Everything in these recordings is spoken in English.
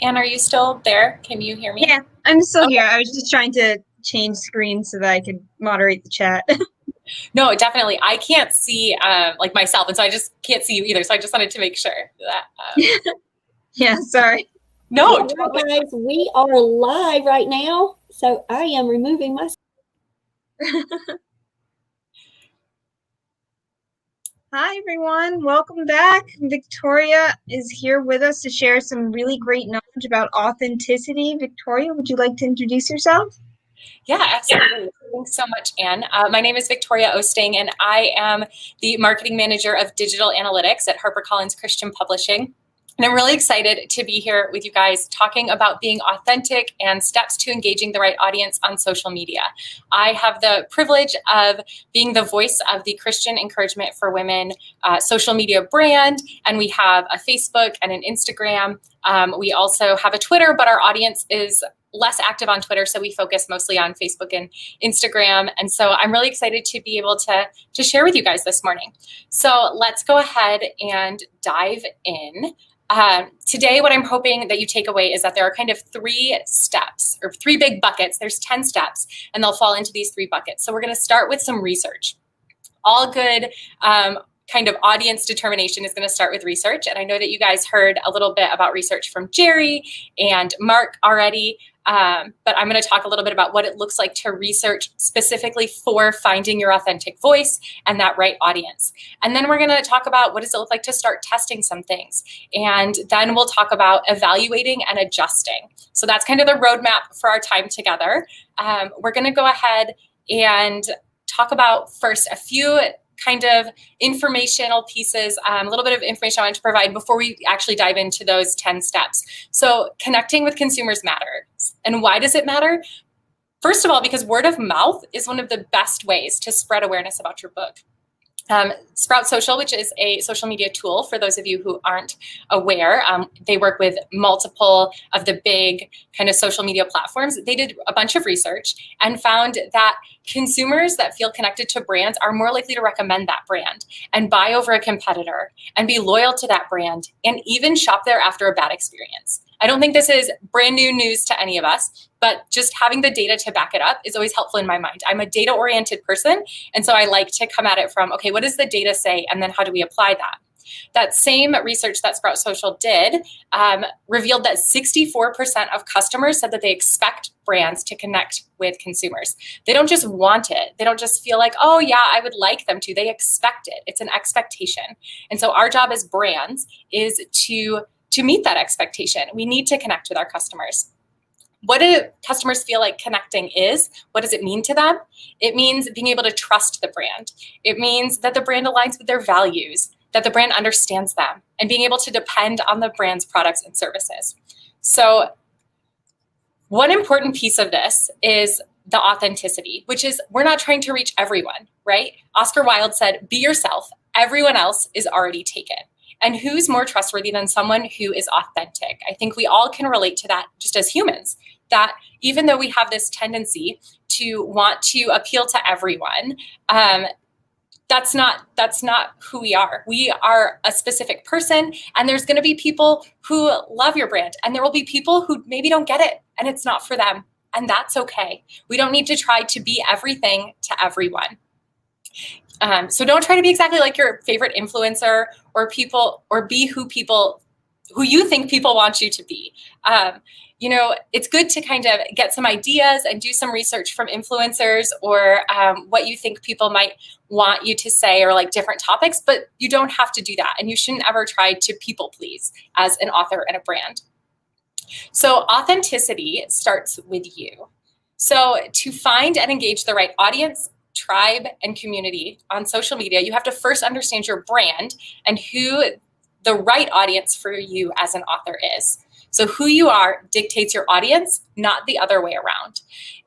Anne, are you still there? Can you hear me? Yeah, I'm still here. I was just trying to change screens so that I could moderate the chat. No, definitely. I can't see like myself, and so I just can't see you either. So I just wanted to make sure that. Yeah, sorry. No, guys, we are live right now, so I am removing my. Hi, everyone. Welcome back. Victoria is here with us to share some really great knowledge about authenticity. Victoria, would you like to introduce yourself? Yeah, absolutely. Thanks so much, Anne. My name is Victoria Oosting, and I am the marketing manager of digital analytics at HarperCollins Christian Publishing. And I'm really excited to be here with you guys talking about being authentic and steps to engaging the right audience on social media. I have the privilege of being the voice of the Christian Encouragement for Women social media brand, and we have a Facebook and an Instagram. We also have a Twitter, but our audience is less active on Twitter, so we focus mostly on Facebook and Instagram. And so I'm really excited to be able to share with you guys this morning. So let's go ahead and dive in. Today, what I'm hoping that you take away is that there are kind of 3 steps or 3 big buckets. There's 10 steps, and they'll fall into these 3 buckets. So we're going to start with some research. All good kind of audience determination is going to start with research. And I know that you guys heard a little bit about research from Jerry and Mark already, but I'm going to talk a little bit about what it looks like to research specifically for finding your authentic voice and that right audience. And then we're going to talk about what does it look like to start testing some things. And then we'll talk about evaluating and adjusting. So that's kind of the roadmap for our time together. We're going to go ahead and talk about first a few kind of informational pieces, a little bit of information I want to provide before we actually dive into those 10 steps. So connecting with consumers matters. And why does it matter? First of all, because word of mouth is one of the best ways to spread awareness about your book. Sprout Social, which is a social media tool for those of you who aren't aware, they work with multiple of the big kind of social media platforms. They did a bunch of research and found that consumers that feel connected to brands are more likely to recommend that brand and buy over a competitor and be loyal to that brand and even shop there after a bad experience. I don't think this is brand new news to any of us, but just having the data to back it up is always helpful in my mind. I'm a data-oriented person, and so I like to come at it from, okay, what does the data say, and then how do we apply that? That same research that Sprout Social did revealed that 64% of customers said that they expect brands to connect with consumers. They don't just want it. They don't just feel like, oh yeah, I would like them to. They expect it. It's an expectation. And so our job as brands is to meet that expectation. We need to connect with our customers. What do customers feel like connecting is? What does it mean to them? It means being able to trust the brand. It means that the brand aligns with their values, that the brand understands them, and being able to depend on the brand's products and services. So one important piece of this is the authenticity, which is we're not trying to reach everyone, right? Oscar Wilde said, be yourself. Everyone else is already taken. And who's more trustworthy than someone who is authentic? I think we all can relate to that just as humans, that even though we have this tendency to want to appeal to everyone, that's not who we are. We are a specific person, and there's going to be people who love your brand, and there will be people who maybe don't get it, and it's not for them, and that's okay. We don't need to try to be everything to everyone. So don't try to be exactly like your favorite influencer or be who you think people want you to be. It's good to kind of get some ideas and do some research from influencers or what you think people might want you to say or like different topics, but you don't have to do that. And you shouldn't ever try to people please as an author and a brand. So authenticity starts with you. So to find and engage the right audience, tribe, and community on social media, you have to first understand your brand and who the right audience for you as an author is. So who you are dictates your audience, not the other way around.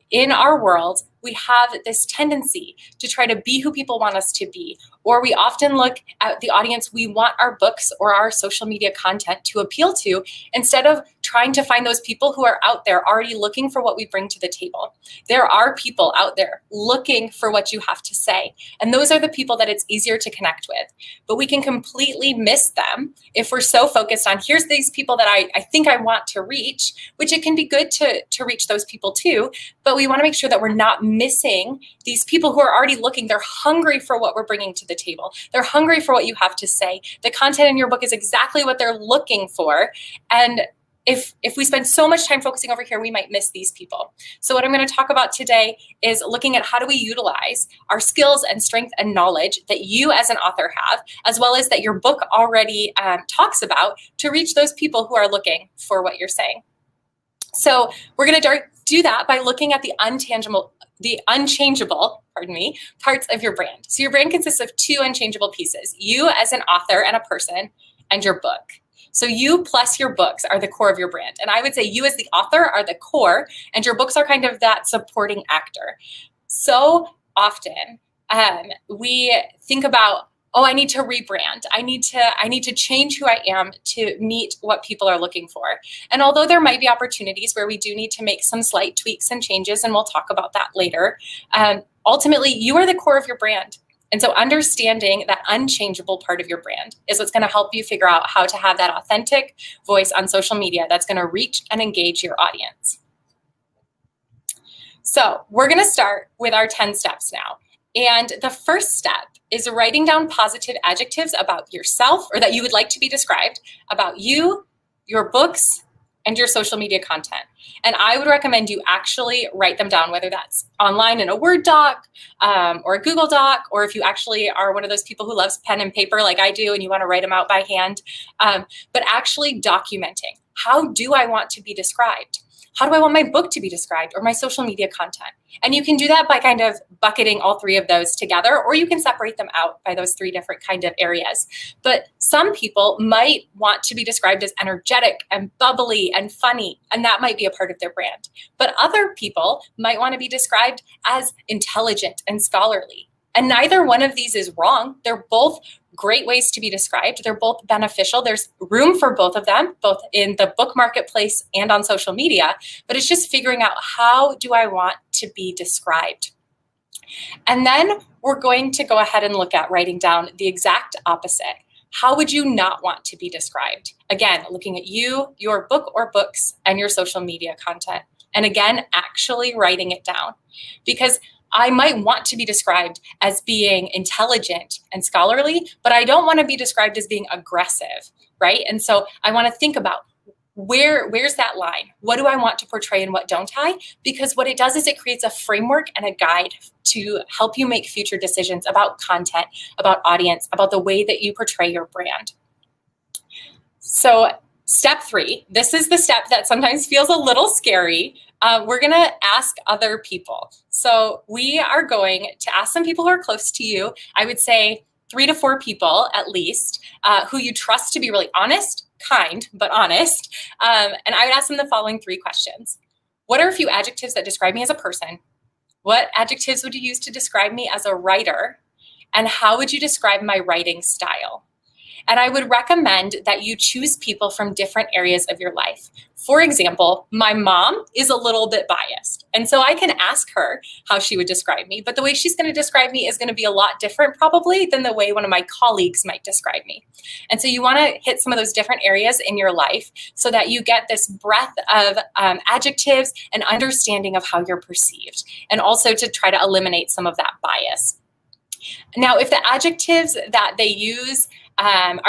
In our world, we have this tendency to try to be who people want us to be, or we often look at the audience we want our books or our social media content to appeal to, instead of trying to find those people who are out there already looking for what we bring to the table. There are people out there looking for what you have to say, and those are the people that it's easier to connect with. But we can completely miss them if we're so focused on, here's these people that I think I want to reach, which it can be good to reach those people too, but we want to make sure that we're not missing these people who are already looking. They're hungry for what we're bringing to the table. They're hungry for what you have to say. The content in your book is exactly what they're looking for. And if we spend so much time focusing over here, we might miss these people. So what I'm going to talk about today is looking at how do we utilize our skills and strength and knowledge that you as an author have, as well as that your book already talks about, to reach those people who are looking for what you're saying. So we're going to do that by looking at the unchangeable, parts of your brand. So your brand consists of two unchangeable pieces: you as an author and a person, and your book. So you plus your books are the core of your brand. And I would say you as the author are the core, and your books are kind of that supporting actor. So often we think about, oh, I need to rebrand. I need to change who I am to meet what people are looking for. And although there might be opportunities where we do need to make some slight tweaks and changes, and we'll talk about that later, ultimately you are the core of your brand. And so understanding that unchangeable part of your brand is what's going to help you figure out how to have that authentic voice on social media that's going to reach and engage your audience. So we're going to start with our 10 steps now. And the first step is writing down positive adjectives about yourself, or that you would like to be described about you, your books, and your social media content. And I would recommend you actually write them down, whether that's online in a Word doc or a Google Doc, or if you actually are one of those people who loves pen and paper like I do and you want to write them out by hand, but actually documenting, how do I want to be described? How do I want my book to be described, or my social media content? And you can do that by kind of bucketing all three of those together, or you can separate them out by those three different kind of areas. But some people might want to be described as energetic and bubbly and funny, and that might be a part of their brand. But other people might want to be described as intelligent and scholarly. And neither one of these is wrong. They're both great ways to be described. They're both beneficial. There's room for both of them, both in the book marketplace and on social media. But it's just figuring out, how do I want to be described? And then we're going to go ahead and look at writing down the exact opposite. How would you not want to be described? Again, looking at you, your book or books, and your social media content. And again, actually writing it down. Because I might want to be described as being intelligent and scholarly, but I don't want to be described as being aggressive, right? And so I want to think about, where's that line? What do I want to portray and what don't I? Because what it does is it creates a framework and a guide to help you make future decisions about content, about audience, about the way that you portray your brand. So step 3, this is the step that sometimes feels a little scary. We're going to ask other people. So we are going to ask some people who are close to you. I would say 3 to 4 people at least, who you trust to be really honest, kind, but honest. And I would ask them the following 3 questions. What are a few adjectives that describe me as a person? What adjectives would you use to describe me as a writer? And how would you describe my writing style? And I would recommend that you choose people from different areas of your life. For example, my mom is a little bit biased. And so I can ask her how she would describe me, but the way she's going to describe me is going to be a lot different probably than the way one of my colleagues might describe me. And so you want to hit some of those different areas in your life so that you get this breadth of adjectives and understanding of how you're perceived, and also to try to eliminate some of that bias. Now, if the adjectives that they use are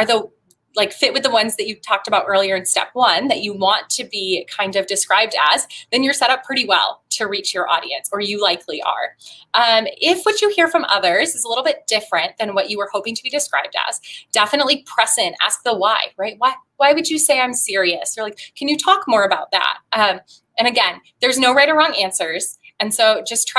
fit with the ones that you talked about earlier in step 1 that you want to be kind of described as, then you're set up pretty well to reach your audience, or you likely are. If what you hear from others is a little bit different than what you were hoping to be described as, definitely press in, ask the why, right? Why would you say I'm serious? Or can you talk more about that? And again, there's no right or wrong answers. And so just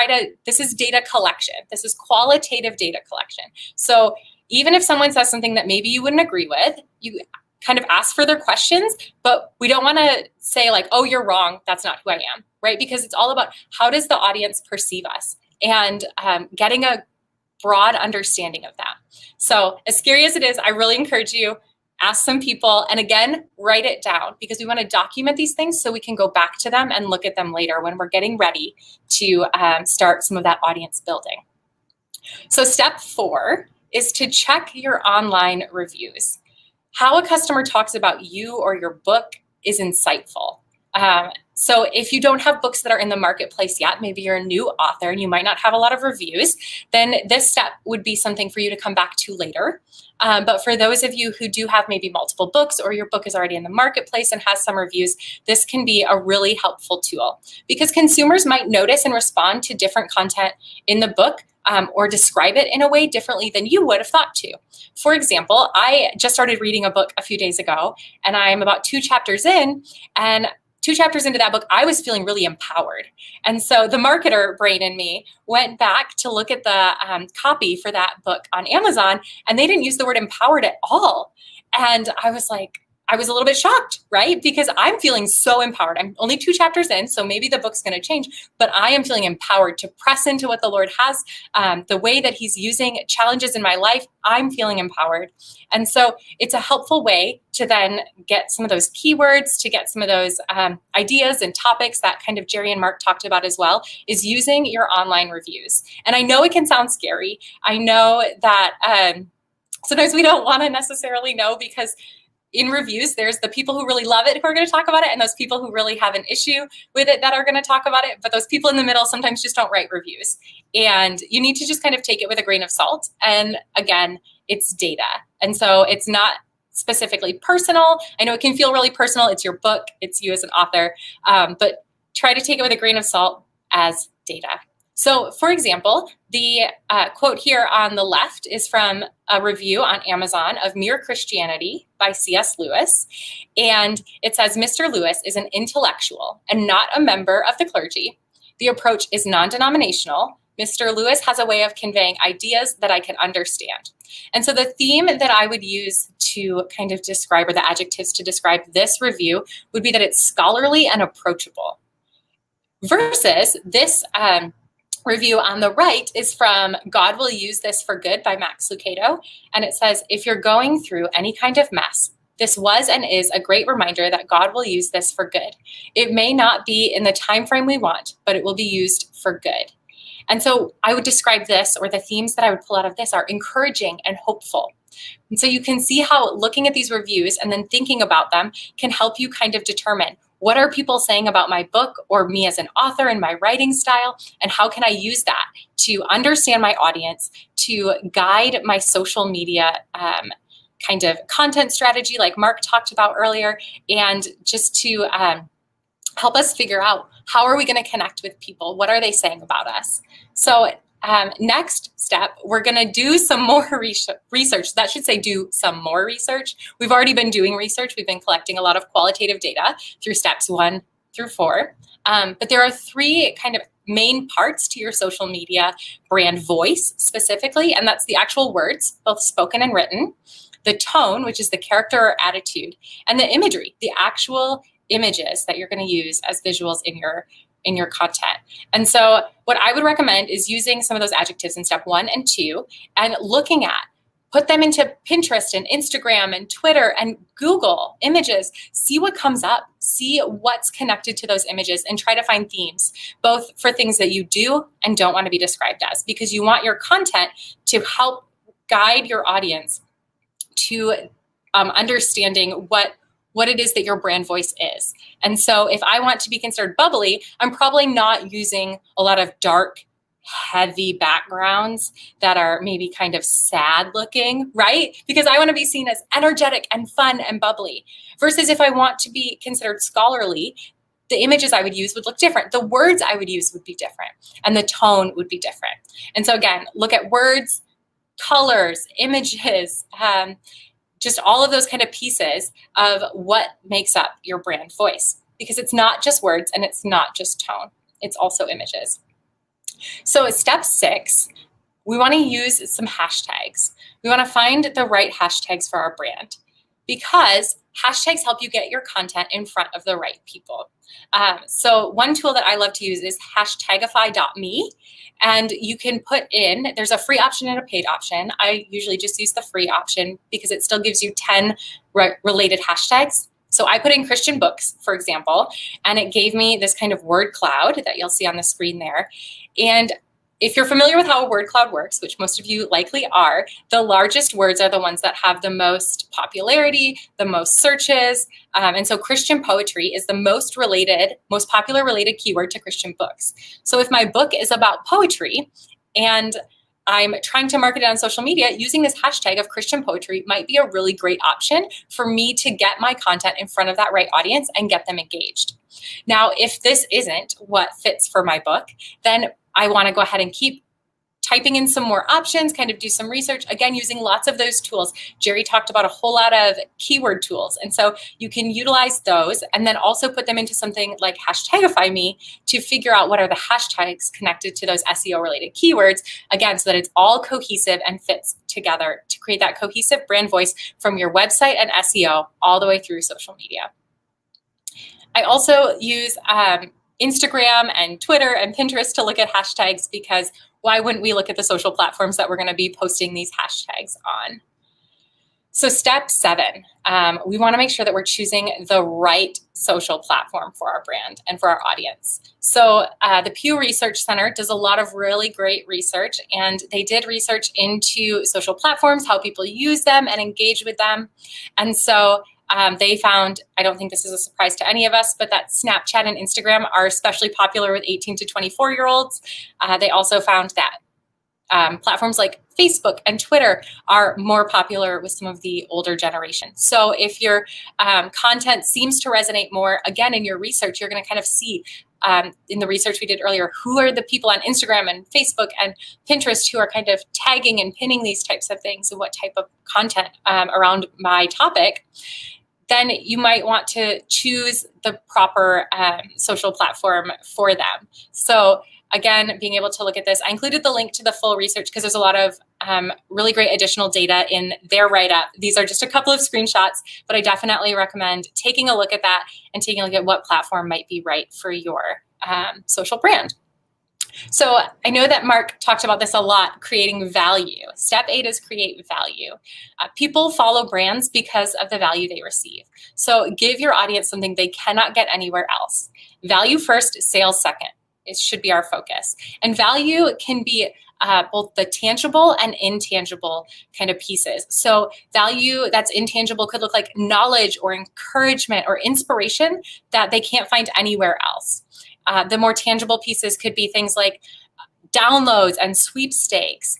this is data collection. This is qualitative data collection. So even if someone says something that maybe you wouldn't agree with, you kind of ask further questions, but we don't want to say oh, you're wrong, that's not who I am, right? Because it's all about, how does the audience perceive us? and getting a broad understanding of that. So as scary as it is, I really encourage you, ask some people, and again, write it down, because we want to document these things so we can go back to them and look at them later when we're getting ready to start some of that audience building. So step 4 is to check your online reviews. How a customer talks about you or your book is insightful. So if you don't have books that are in the marketplace yet, maybe you're a new author and you might not have a lot of reviews, then this step would be something for you to come back to later. But for those of you who do have maybe multiple books, or your book is already in the marketplace and has some reviews, this can be a really helpful tool, because consumers might notice and respond to different content in the book, or describe it in a way differently than you would have thought to. For example, I just started reading a book a few days ago, and I'm about 2 chapters in, and 2 chapters into that book, I was feeling really empowered. And so the marketer brain in me went back to look at the copy for that book on Amazon, and they didn't use the word empowered at all. And I was like, I was a little bit shocked, right? Because I'm feeling so empowered. I'm only 2 chapters in, so maybe the book's going to change, but I am feeling empowered to press into what the Lord has, the way that he's using challenges in my life. I'm feeling empowered. And so it's a helpful way to then get some of those keywords, to get some of those ideas and topics that kind of Jerry and Mark talked about as well, is using your online reviews. And I know it can sound scary. I know that sometimes we don't want to necessarily know, because in reviews, there's the people who really love it who are going to talk about it, and those people who really have an issue with it that are going to talk about it. But those people in the middle sometimes just don't write reviews. And you need to just kind of take it with a grain of salt. And again, it's data. And so it's not specifically personal. I know it can feel really personal. It's your book. It's you as an author. But try to take it with a grain of salt as data. So, for example, the quote here on the left is from a review on Amazon of Mere Christianity by C.S. Lewis. And it says, Mr. Lewis is an intellectual and not a member of the clergy. The approach is non-denominational. Mr. Lewis has a way of conveying ideas that I can understand. And so the theme that I would use to kind of describe, or the adjectives to describe this review, would be that it's scholarly and approachable. Versus this review on the right is from God Will Use This for Good by Max Lucado. And it says, if you're going through any kind of mess, this was and is a great reminder that God will use this for good. It may not be in the time frame we want, but it will be used for good. And so I would describe this, or the themes that I would pull out of this, are encouraging and hopeful. And so you can see how looking at these reviews and then thinking about them can help you kind of determine, what are people saying about my book or me as an author and my writing style? And how can I use that to understand my audience, to guide my social media kind of content strategy like Mark talked about earlier, and just to help us figure out, how are we going to connect with people? What are they saying about us? So next step, we're going to do some more research. That should say do some more research. We've already been doing research. We've been collecting a lot of qualitative data through steps 1 through 4. But there are 3 kind of main parts to your social media brand voice specifically, and that's the actual words, both spoken and written, the tone, which is the character or attitude, and the imagery, the actual images that you're going to use as visuals in your content. And so what I would recommend is using some of those adjectives in step 1 and 2 and looking at, put them into Pinterest and Instagram and Twitter and Google images, see what comes up, see what's connected to those images, and try to find themes, both for things that you do and don't want to be described as, because you want your content to help guide your audience to understanding what it is that your brand voice is. And so if I want to be considered bubbly, I'm probably not using a lot of dark, heavy backgrounds that are maybe kind of sad looking, right? Because I want to be seen as energetic and fun and bubbly. Versus if I want to be considered scholarly, the images I would use would look different. The words I would use would be different, and the tone would be different. And so again, look at words, colors, images, just all of those kind of pieces of what makes up your brand voice, because it's not just words and it's not just tone, it's also images. So at step 6, we want to use some hashtags. We want to find the right hashtags for our brand. because hashtags help you get your content in front of the right people. So one tool that I love to use is hashtagify.me, and you can put in, there's a free option and a paid option. I usually just use the free option because it still gives you 10 related hashtags. So I put in Christian books, for example, and it gave me this kind of word cloud that you'll see on the screen there. And if you're familiar with how a word cloud works, which most of you likely are, the largest words are the ones that have the most popularity, the most searches. And so Christian poetry is the most popular related keyword to Christian books. So if my book is about poetry and I'm trying to market it on social media, using this hashtag of Christian poetry might be a really great option for me to get my content in front of that right audience and get them engaged. Now, if this isn't what fits for my book, then I want to go ahead and keep typing in some more options, kind of do some research, again, using lots of those tools. Jerry talked about a whole lot of keyword tools. And so you can utilize those and then also put them into something like Hashtagify Me to figure out what are the hashtags connected to those SEO related keywords, again, so that it's all cohesive and fits together to create that cohesive brand voice from your website and SEO all the way through social media. I also use Instagram and Twitter and Pinterest to look at hashtags, because why wouldn't we look at the social platforms that we're going to be posting these hashtags on? So step 7, we want to make sure that we're choosing the right social platform for our brand and for our audience. So the Pew Research Center does a lot of really great research, and they did research into social platforms, how people use them and engage with them. And so they found, I don't think this is a surprise to any of us, but that Snapchat and Instagram are especially popular with 18 to 24-year-olds. They also found that platforms like Facebook and Twitter are more popular with some of the older generation. So if your content seems to resonate more, again, in your research, you're going to kind of see in the research we did earlier, who are the people on Instagram and Facebook and Pinterest who are kind of tagging and pinning these types of things and what type of content around my topic. Then you might want to choose the proper social platform for them. So again, being able to look at this, I included the link to the full research because there's a lot of really great additional data in their write-up. These are just a couple of screenshots, but I definitely recommend taking a look at that and taking a look at what platform might be right for your social brand. So I know that Mark talked about this a lot, creating value. Step 8 is create value. People follow brands because of the value they receive. So give your audience something they cannot get anywhere else. Value first, sales second. It should be our focus. And value can be both the tangible and intangible kind of pieces. So value that's intangible could look like knowledge or encouragement or inspiration that they can't find anywhere else. The more tangible pieces could be things like downloads and sweepstakes.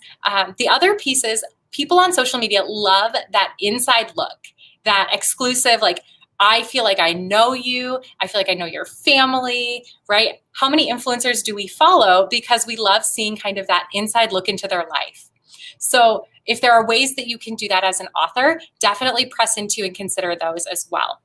The other pieces, people on social media love that inside look, that exclusive, like, I feel like I know you. I feel like I know your family, right? How many influencers do we follow because we love seeing kind of that inside look into their life? So if there are ways that you can do that as an author, definitely press into and consider those as well.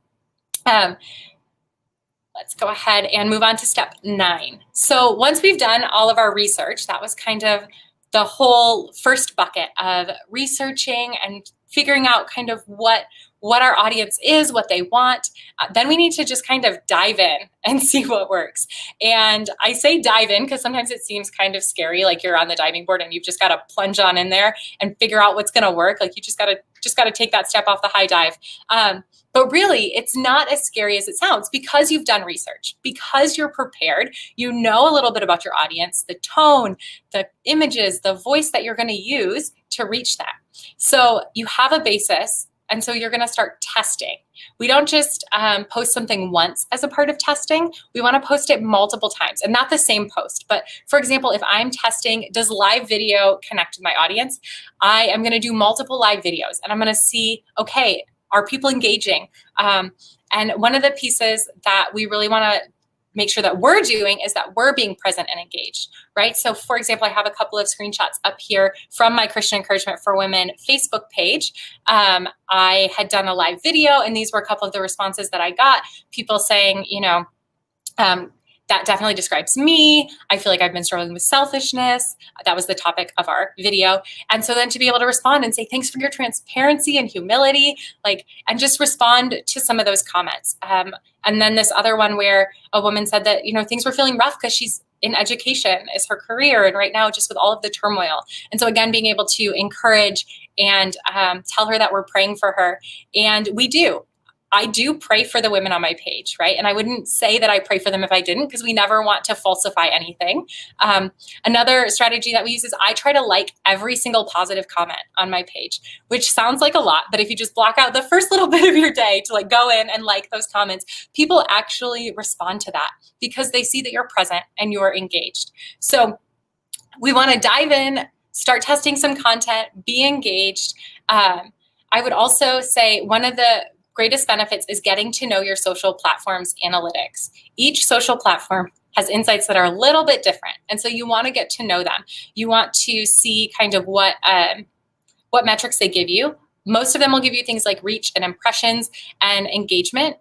Let's go ahead and move on to step 9. So once we've done all of our research, that was kind of the whole first bucket of researching and figuring out kind of what our audience is, what they want. Then we need to just kind of dive in and see what works. And I say dive in because sometimes it seems kind of scary, like you're on the diving board and you've just got to plunge on in there and figure out what's going to work. Like you just got to take that step off the high dive. But really, it's not as scary as it sounds because you've done research, because you're prepared, you know a little bit about your audience, the tone, the images, the voice that you're going to use to reach them. So you have a basis, and so you're going to start testing. We don't just post something once as a part of testing. We want to post it multiple times, and not the same post. But for example, if I'm testing, does live video connect with my audience? I am going to do multiple live videos, and I'm going to see, okay, are people engaging? And one of the pieces that we really want to make sure that we're doing is that we're being present and engaged, right? So for example, I have a couple of screenshots up here from my Christian Encouragement for Women Facebook page. I had done a live video, and these were a couple of the responses that I got. People saying, that definitely describes me. I feel like I've been struggling with selfishness. That was the topic of our video. And so then to be able to respond and say, thanks for your transparency and humility, and just respond to some of those comments. And then this other one where a woman said that, things were feeling rough because she's in education is her career. And right now, just with all of the turmoil. And so again, being able to encourage and tell her that we're praying for her. And I do pray for the women on my page, right? And I wouldn't say that I pray for them if I didn't, because we never want to falsify anything. Another strategy that we use is I try to like every single positive comment on my page, which sounds like a lot, but if you just block out the first little bit of your day to go in and like those comments, people actually respond to that because they see that you're present and you're engaged. So we want to dive in, start testing some content, be engaged. I would also say one of the greatest benefits is getting to know your social platform's analytics. Each social platform has insights that are a little bit different. And so you want to get to know them. You want to see kind of what metrics they give you. Most of them will give you things like reach and impressions and engagement.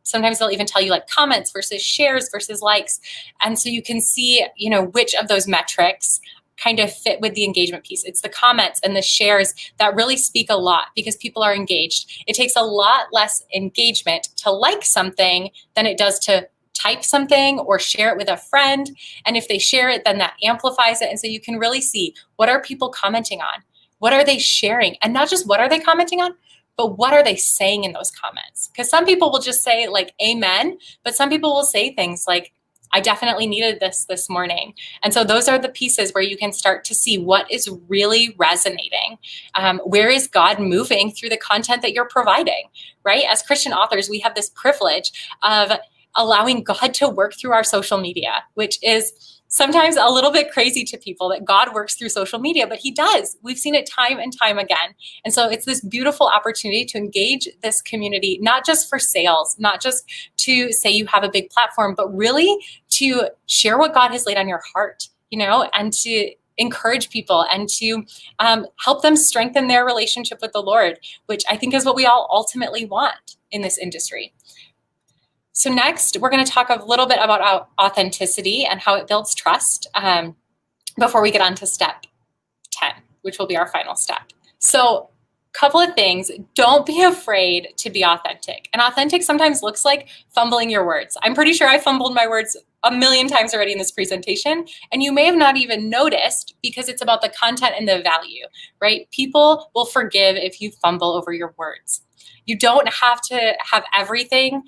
Sometimes they'll even tell you comments versus shares versus likes. And so you can see, which of those metrics kind of fit with the engagement piece. It's the comments and the shares that really speak a lot because people are engaged. It takes a lot less engagement to like something than it does to type something or share it with a friend. And if they share it, then that amplifies it. And so you can really see, what are people commenting on? What are they sharing? And not just what are they commenting on, but what are they saying in those comments? Because some people will just say amen, but some people will say things like, I definitely needed this morning. And so those are the pieces where you can start to see what is really resonating. Where is God moving through the content that you're providing, right? As Christian authors, we have this privilege of allowing God to work through our social media, which is sometimes a little bit crazy to people that God works through social media, but he does. We've seen it time and time again. And so it's this beautiful opportunity to engage this community, not just for sales, not just to say you have a big platform, but really to share what God has laid on your heart, and to encourage people and to help them strengthen their relationship with the Lord, which I think is what we all ultimately want in this industry. So next, we're going to talk a little bit about authenticity and how it builds trust before we get on to step 10, which will be our final step. So couple of things. Don't be afraid to be authentic. And authentic sometimes looks like fumbling your words. I'm pretty sure I fumbled my words a million times already in this presentation, and you may have not even noticed because it's about the content and the value, right? People will forgive if you fumble over your words. You don't have to have everything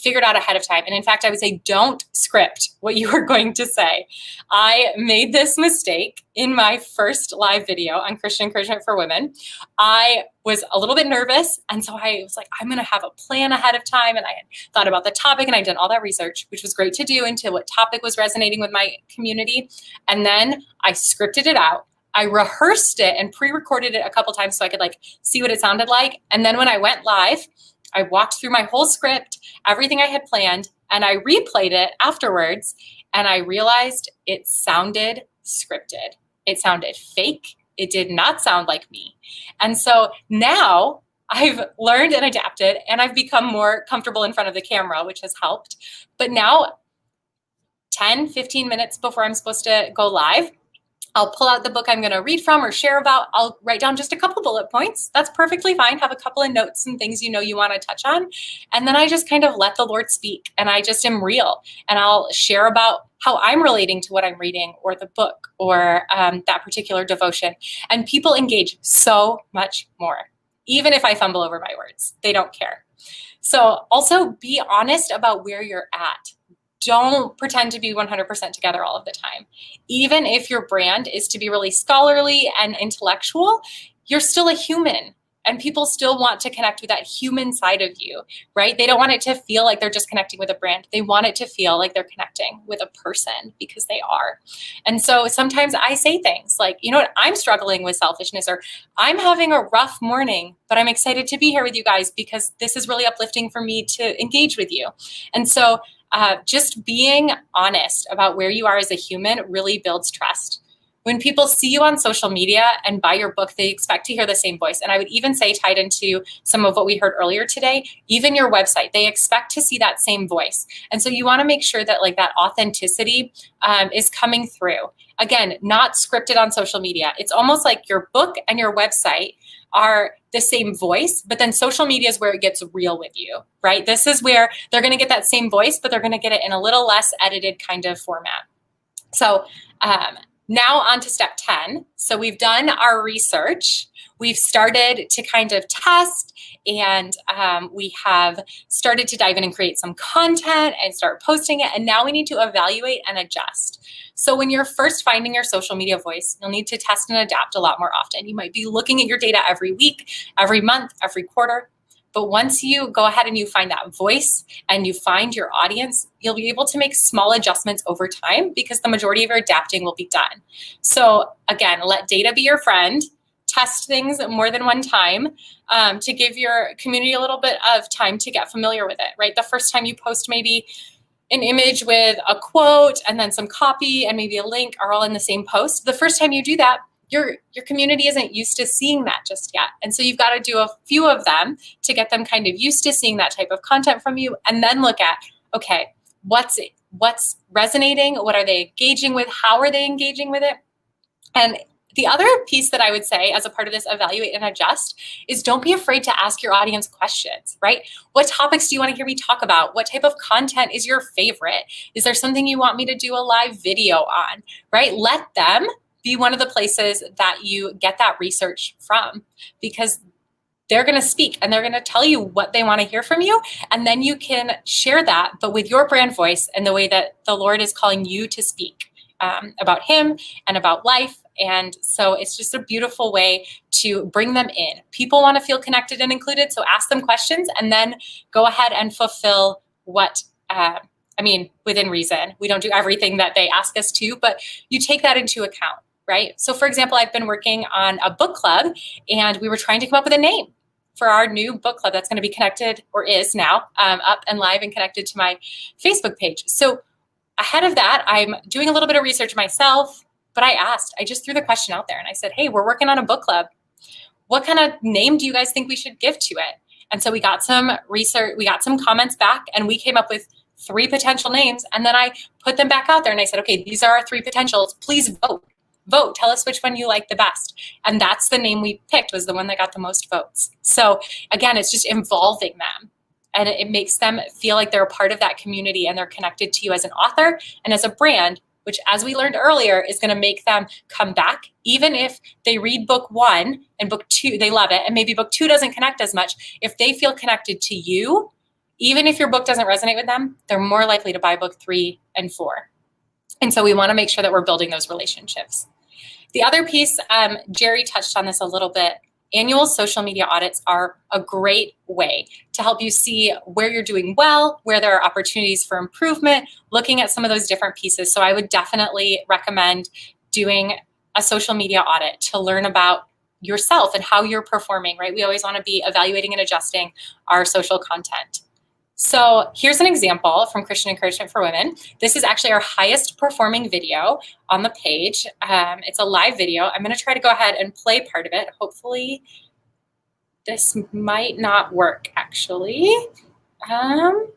figured out ahead of time. And in fact, I would say don't script what you are going to say. I made this mistake in my first live video on Christian encouragement for women. I was a little bit nervous. And so I was like, I'm going to have a plan ahead of time. And I had thought about the topic and I did all that research, which was great to do into what topic was resonating with my community. And then I scripted it out. I rehearsed it and pre-recorded it a couple times so I could see what it sounded like. And then when I went live, I walked through my whole script, everything I had planned, and I replayed it afterwards. And I realized it sounded scripted. It sounded fake. It did not sound like me. And so now I've learned and adapted, and I've become more comfortable in front of the camera, which has helped. But now 10, 15 minutes before I'm supposed to go live, I'll pull out the book I'm going to read from or share about. I'll write down just a couple bullet points. That's perfectly fine. Have a couple of notes and things you want to touch on. And then I just kind of let the Lord speak, and I just am real. And I'll share about how I'm relating to what I'm reading or the book or that particular devotion. And people engage so much more, even if I fumble over my words. They don't care. So also be honest about where you're at. Don't pretend to be 100% together all of the time. Even if your brand is to be really scholarly and intellectual, you're still a human, and people still want to connect with that human side of you, right? They don't want it to feel like they're just connecting with a brand. They want it to feel like they're connecting with a person because they are. And so sometimes I say things like, I'm struggling with selfishness, or I'm having a rough morning, but I'm excited to be here with you guys because this is really uplifting for me to engage with you. And so just being honest about where you are as a human really builds trust. When people see you on social media and buy your book, they expect to hear the same voice. And I would even say, tied into some of what we heard earlier today, even your website, they expect to see that same voice. And so you want to make sure that like that authenticity is coming through. Again, not scripted on social media. It's almost like your book and your website are the same voice, but then social media is where it gets real with you, right? This is where they're going to get that same voice, but they're going to get it in a little less edited kind of format. So now on to step 10. So we've done our research. We've started to kind of test, and we have started to dive in and create some content and start posting it. And now we need to evaluate and adjust. So when you're first finding your social media voice, you'll need to test and adapt a lot more often. You might be looking at your data every week, every month, every quarter. But once you go ahead and you find that voice and you find your audience, you'll be able to make small adjustments over time because the majority of your adapting will be done. So again, let data be your friend. Test things more than one time to give your community a little bit of time to get familiar with it, right? The first time you post maybe an image with a quote and then some copy and maybe a link are all in the same post. The first time you do that, your community isn't used to seeing that just yet. And so you've got to do a few of them to get them kind of used to seeing that type of content from you, and then look at, okay, what's resonating? What are they engaging with? How are they engaging with it? And the other piece that I would say as a part of this evaluate and adjust is don't be afraid to ask your audience questions, right? What topics do you want to hear me talk about? What type of content is your favorite? Is there something you want me to do a live video on, right? Let them be one of the places that you get that research from, because they're going to speak and they're going to tell you what they want to hear from you. And then you can share that, but with your brand voice and the way that the Lord is calling you to speak about Him and about life. And so it's just a beautiful way to bring them in. People want to feel connected and included, so ask them questions and then go ahead and fulfill what, within reason. We don't do everything that they ask us to, but you take that into account, right? So for example, I've been working on a book club and we were trying to come up with a name for our new book club that's going to be connected, or is now up and live and connected to my Facebook page. So ahead of that, I'm doing a little bit of research myself, but I just threw the question out there and I said, hey, we're working on a book club. What kind of name do you guys think we should give to it? And so we got some research, we got some comments back, and we came up with 3 potential names. And then I put them back out there and I said, okay, these are our 3 potentials. Please vote. Vote. Tell us which one you like the best. And that's the name we picked, was the one that got the most votes. So again, it's just involving them. And it makes them feel like they're a part of that community and they're connected to you as an author and as a brand, which, as we learned earlier, is going to make them come back. Even if they read book 1 and book 2, they love it, and maybe book 2 doesn't connect as much, if they feel connected to you, even if your book doesn't resonate with them, they're more likely to buy book 3 and 4. And so we want to make sure that we're building those relationships. The other piece, Jerry touched on this a little bit. Annual social media audits are a great way to help you see where you're doing well, where there are opportunities for improvement, looking at some of those different pieces. So I would definitely recommend doing a social media audit to learn about yourself and how you're performing, right? We always want to be evaluating and adjusting our social content. So here's an example from Christian Encouragement for Women. This is actually our highest performing video on the page. It's a live video. I'm going to try to go ahead and play part of it. Hopefully this might not work, actually. Cup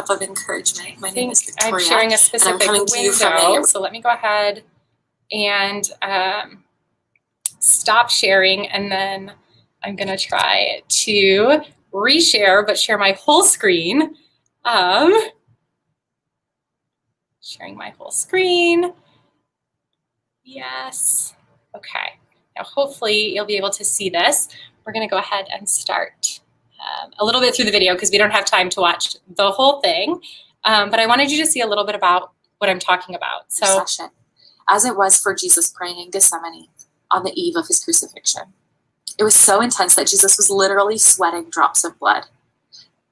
of encouragement. My name is Victoria. I'm sharing a specific window. So let me go ahead and stop sharing, and then I'm going to try to reshare, but share my whole screen. Sharing my whole screen. Yes. Okay. Now, hopefully you'll be able to see this. We're going to go ahead and start a little bit through the video because we don't have time to watch the whole thing. But I wanted you to see a little bit about what I'm talking about. So, as it was for Jesus praying in Gethsemane on the eve of his crucifixion. It was so intense that Jesus was literally sweating drops of blood.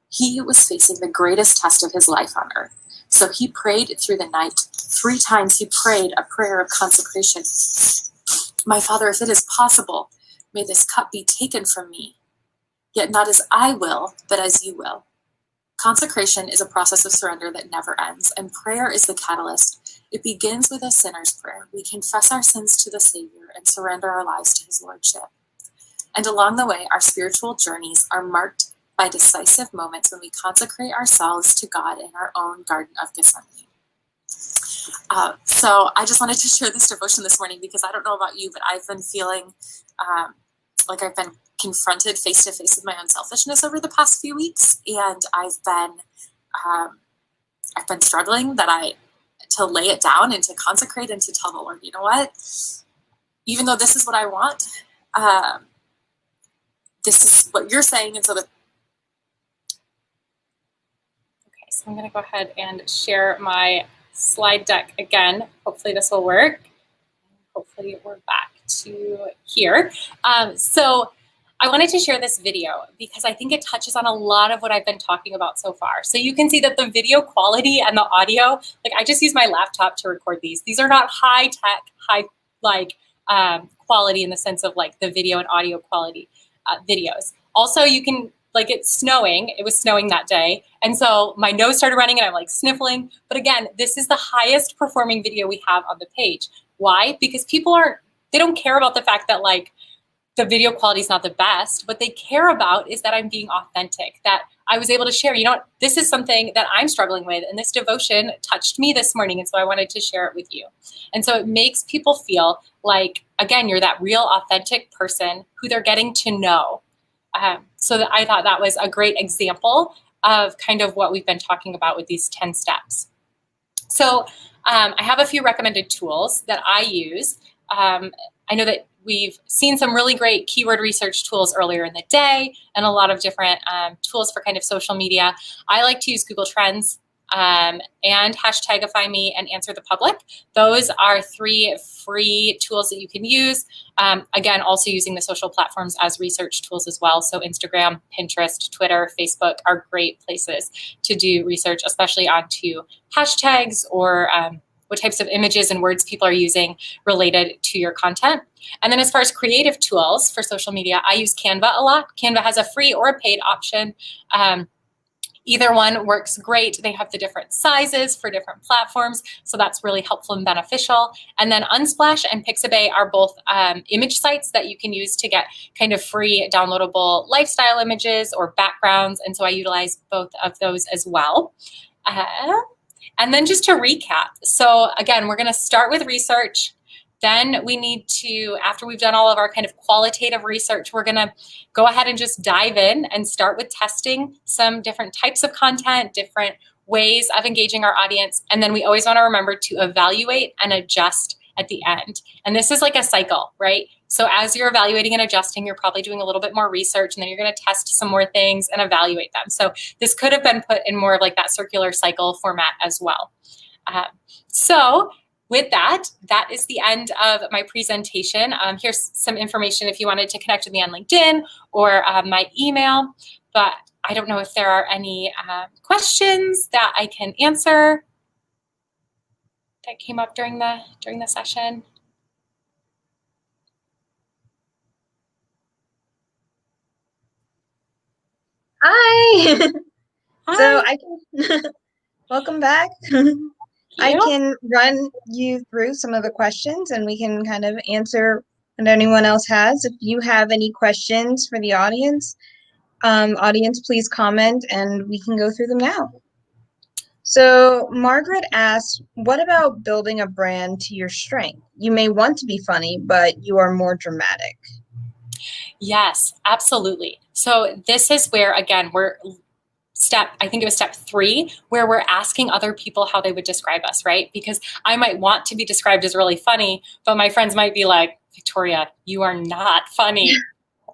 He was facing the greatest test of his life on earth. So he prayed through the night. 3 times he prayed a prayer of consecration. My Father, if it is possible, may this cup be taken from me. Yet not as I will, but as you will. Consecration is a process of surrender that never ends, and prayer is the catalyst. It begins with a sinner's prayer. We confess our sins to the Savior and surrender our lives to his lordship. And along the way, our spiritual journeys are marked by decisive moments when we consecrate ourselves to God in our own Garden of Gethsemane. So I just wanted to share this devotion this morning because I don't know about you, but I've been feeling like I've been confronted face to face with my own selfishness over the past few weeks, and I've been struggling to lay it down and to consecrate and to tell the Lord, you know what? Even though this is what I want, this is what you're saying, and so that. Okay, so I'm going to go ahead and share my slide deck again. Hopefully this will work. Hopefully we're back to here. So I wanted to share this video because I think it touches on a lot of what I've been talking about so far. So you can see that the video quality and the audio, like I just use my laptop to record these. These are not high tech, quality in the sense of like the video and audio quality videos. Also, you can, like it's snowing. It was snowing that day. And so my nose started running and I'm like sniffling. But again, this is the highest performing video we have on the page. Why? Because people they don't care about the fact that like the video quality is not the best. What they care about is that I'm being authentic, that I was able to share, you know what, this is something that I'm struggling with. And this devotion touched me this morning. And so I wanted to share it with you. And so it makes people feel like, again, you're that real authentic person who they're getting to know. So that I thought that was a great example of kind of what we've been talking about with these 10 steps. So I have a few recommended tools that I use. I know that we've seen some really great keyword research tools earlier in the day and a lot of different tools for kind of social media. I like to use Google Trends and Hashtagify Me and Answer the Public. Those are 3 free tools that you can use. Again, also using the social platforms as research tools as well. So Instagram, Pinterest, Twitter, Facebook are great places to do research, especially onto hashtags or what types of images and words people are using related to your content. And then as far as creative tools for social media, I use Canva a lot. Canva has a free or a paid option. Either one works great. They have the different sizes for different platforms, so that's really helpful and beneficial. And then Unsplash and Pixabay are both image sites that you can use to get kind of free downloadable lifestyle images or backgrounds, and so I utilize both of those as well. And then just to recap, so again, we're going to start with research. Then we need to, after we've done all of our kind of qualitative research, we're going to go ahead and just dive in and start with testing some different types of content, different ways of engaging our audience. And then we always want to remember to evaluate and adjust at the end. And this is like a cycle, right? So as you're evaluating and adjusting, you're probably doing a little bit more research, and then you're going to test some more things and evaluate them. So this could have been put in more of like that circular cycle format as well. So with that, that is the end of my presentation. Here's some information if you wanted to connect with me on LinkedIn or my email, but I don't know if there are any questions that I can answer that came up during the session. Hi. Hi. So I can welcome back. I can run you through some of the questions and we can kind of answer what anyone else has. If you have any questions for the audience, please comment and we can go through them now. So Margaret asks, what about building a brand to your strength? You may want to be funny, but you are more dramatic. Yes, absolutely. So this is where, again, I think it was step 3, where we're asking other people how they would describe us, right? Because I might want to be described as really funny, but my friends might be like, Victoria, you are not funny.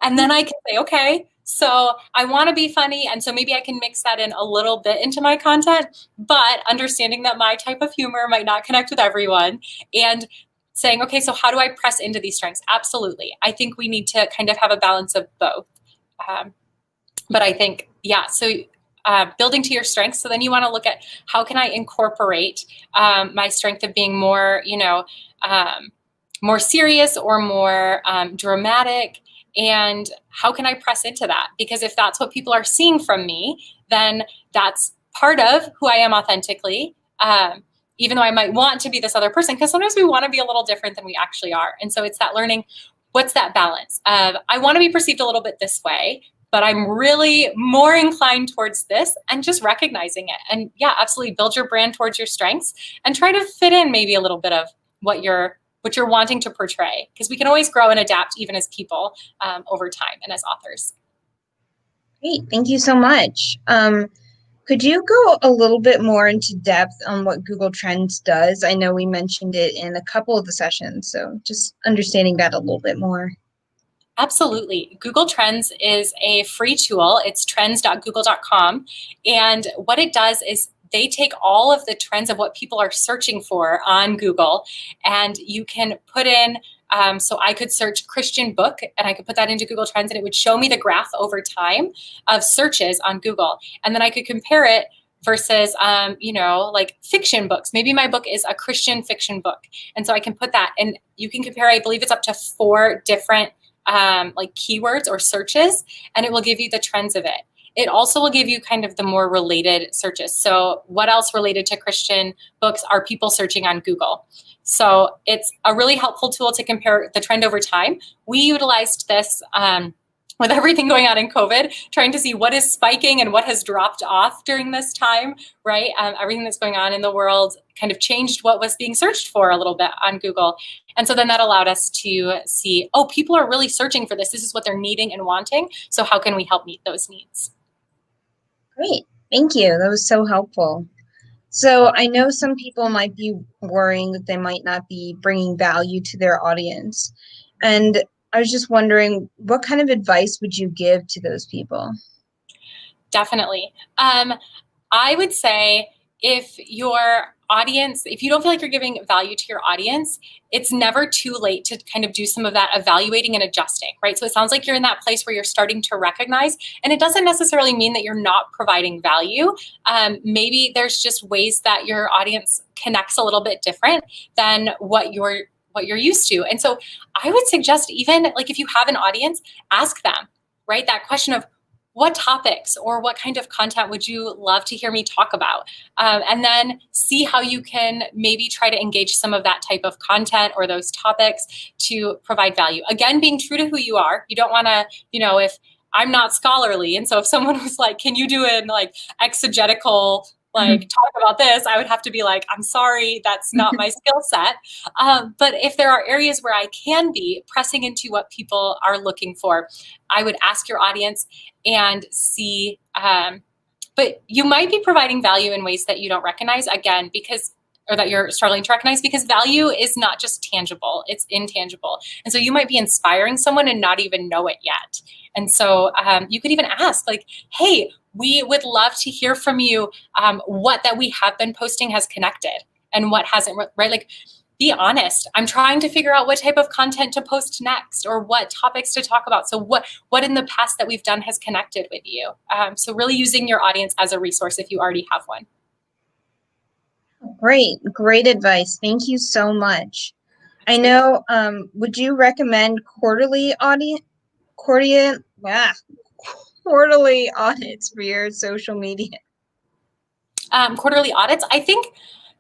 And then I can say, okay, so I want to be funny. And so maybe I can mix that in a little bit into my content, but understanding that my type of humor might not connect with everyone and saying, okay, so how do I press into these strengths? Absolutely. I think we need to kind of have a balance of both. But I think, yeah, so building to your strengths. So then you want to look at how can I incorporate my strength of being more, more serious or more dramatic, And how can I press into that? Because if that's what people are seeing from me, then that's part of who I am authentically, even though I might want to be this other person, because sometimes we want to be a little different than we actually are. And so it's that learning, what's that balance of, I want to be perceived a little bit this way, but I'm really more inclined towards this, and just recognizing it. And yeah, absolutely build your brand towards your strengths and try to fit in maybe a little bit of what you're wanting to portray, because we can always grow and adapt even as people over time and as authors. Great, thank you so much. Could you go a little bit more into depth on what Google Trends does? I know we mentioned it in a couple of the sessions, so just understanding that a little bit more. Absolutely. Google Trends is a free tool. It's trends.google.com. And what it does is they take all of the trends of what people are searching for on Google, and you can put in, so I could search Christian book, and I could put that into Google Trends, and it would show me the graph over time of searches on Google. And then I could compare it versus, like fiction books. Maybe my book is a Christian fiction book. And so I can put that, and you can compare, I believe it's up to 4 different like keywords or searches, and it will give you the trends of it. It also will give you kind of the more related searches. So what else related to Christian books are people searching on Google? So it's a really helpful tool to compare the trend over time. We utilized this with everything going on in COVID, trying to see what is spiking and what has dropped off during this time, right? Everything that's going on in the world kind of changed what was being searched for a little bit on Google. And so then that allowed us to see, oh, people are really searching for this. This is what they're needing and wanting. So how can we help meet those needs? Great, thank you. That was so helpful. So I know some people might be worrying that they might not be bringing value to their audience. And I was just wondering, what kind of advice would you give to those people? Definitely. I would say if your audience, if you don't feel like you're giving value to your audience, it's never too late to kind of do some of that evaluating and adjusting, right? So it sounds like you're in that place where you're starting to recognize, and it doesn't necessarily mean that you're not providing value. Maybe there's just ways that your audience connects a little bit different than what you're used to. And so I would suggest, even like if you have an audience, ask them, right? That question of, what topics or what kind of content would you love to hear me talk about? And then see how you can maybe try to engage some of that type of content or those topics to provide value. Again, being true to who you are. You don't want to, if I'm not scholarly, and so if someone was like, can you do an like exegetical talk about this, I would have to be like, I'm sorry, that's not my skill set. But if there are areas where I can be pressing into what people are looking for, I would ask your audience and see, but you might be providing value in ways that you don't recognize, again, or that you're struggling to recognize, because value is not just tangible, it's intangible. And so you might be inspiring someone and not even know it yet. And so you could even ask like, hey, we would love to hear from you what that we have been posting has connected and what hasn't, right? Like, be honest. I'm trying to figure out what type of content to post next or what topics to talk about. So what in the past that we've done has connected with you. So really using your audience as a resource if you already have one. Great advice. Thank you so much. I know, would you recommend quarterly audits for your social media? Quarterly audits, I think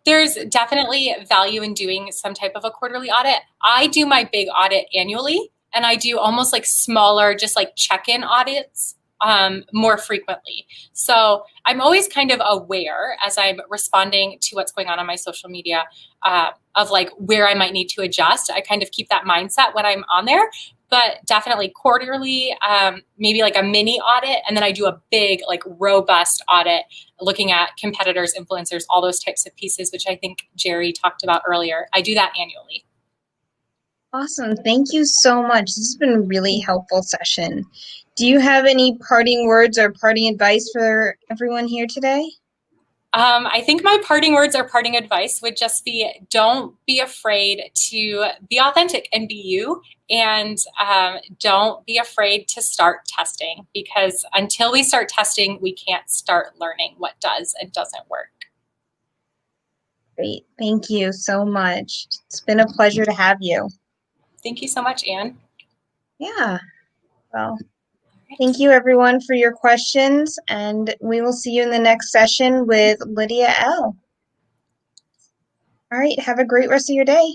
there's definitely value in doing some type of a quarterly audit. I do my big audit annually, and I do almost like smaller, just like check-in audits more frequently. So I'm always kind of aware as I'm responding to what's going on my social media of like where I might need to adjust. I kind of keep that mindset when I'm on there. But definitely quarterly, maybe like a mini audit. And then I do a big, like robust audit looking at competitors, influencers, all those types of pieces, which I think Jerry talked about earlier. I do that annually. Awesome. Thank you so much. This has been a really helpful session. Do you have any parting words or parting advice for everyone here today? I think my parting words or parting advice would just be, don't be afraid to be authentic and be you. And don't be afraid to start testing, because until we start testing, we can't start learning what does and doesn't work. Great. Thank you so much. It's been a pleasure to have you. Thank you so much, Anne. Yeah. Well, thank you everyone for your questions, and we will see you in the next session with Lydia L. All right, have a great rest of your day.